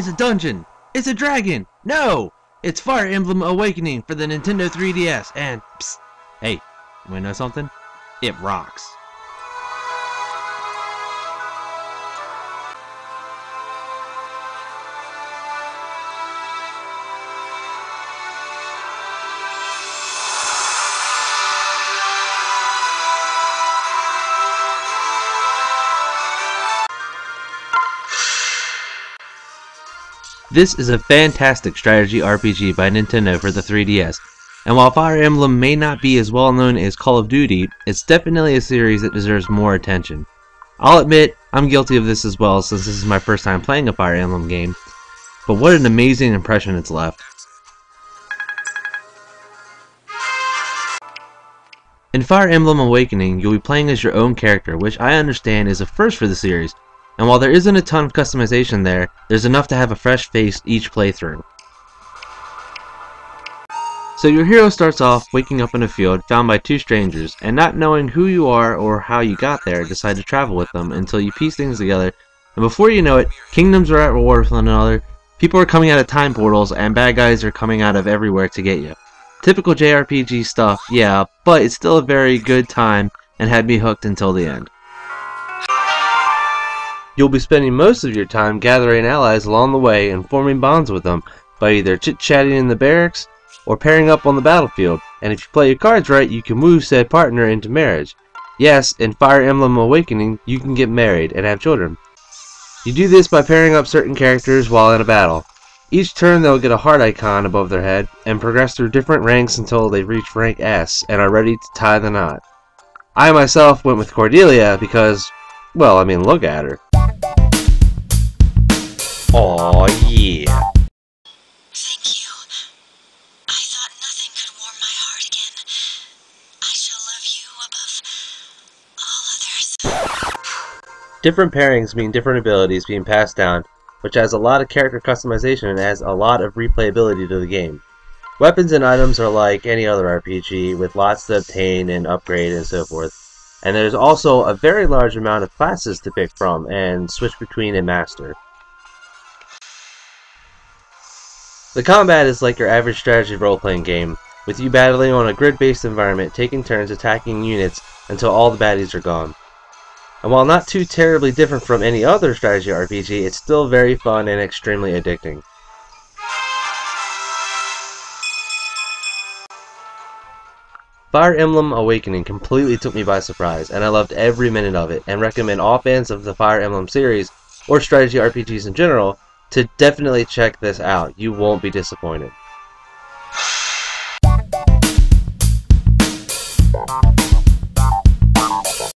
It's a dungeon! It's a dragon! No! It's Fire Emblem Awakening for the Nintendo 3DS, and psst, hey, you wanna know something? It rocks. This is a fantastic strategy RPG by Nintendo for the 3DS, and while Fire Emblem may not be as well known as Call of Duty, it's definitely a series that deserves more attention. I'll admit, I'm guilty of this as well since this is my first time playing a Fire Emblem game, but what an amazing impression it's left. In Fire Emblem Awakening, you'll be playing as your own character, which I understand is a first for the series. And while there isn't a ton of customization there, there's enough to have a fresh face each playthrough. So your hero starts off waking up in a field found by two strangers, and not knowing who you are or how you got there, decide to travel with them until you piece things together, and before you know it, kingdoms are at war with one another, people are coming out of time portals, and bad guys are coming out of everywhere to get you. Typical JRPG stuff, yeah, but it's still a very good time and had me hooked until the end. You'll be spending most of your time gathering allies along the way and forming bonds with them by either chit-chatting in the barracks or pairing up on the battlefield, and if you play your cards right, you can woo said partner into marriage. Yes, in Fire Emblem Awakening, you can get married and have children. You do this by pairing up certain characters while in a battle. Each turn they'll get a heart icon above their head and progress through different ranks until they reach rank S and are ready to tie the knot. I myself went with Cordelia because, well, I mean, look at her. Aw, yeah. Thank you. I thought nothing could warm my heart again. I shall love you above all others. Different pairings mean different abilities being passed down, which adds a lot of character customization and adds a lot of replayability to the game. Weapons and items are like any other RPG, with lots to obtain and upgrade and so forth. And there's also a very large amount of classes to pick from and switch between and master. The combat is like your average strategy role-playing game, with you battling on a grid-based environment, taking turns attacking units until all the baddies are gone. And while not too terribly different from any other strategy RPG, it's still very fun and extremely addicting. Fire Emblem Awakening completely took me by surprise, and I loved every minute of it, and recommend all fans of the Fire Emblem series, or strategy RPGs in general, to definitely check this out. You won't be disappointed.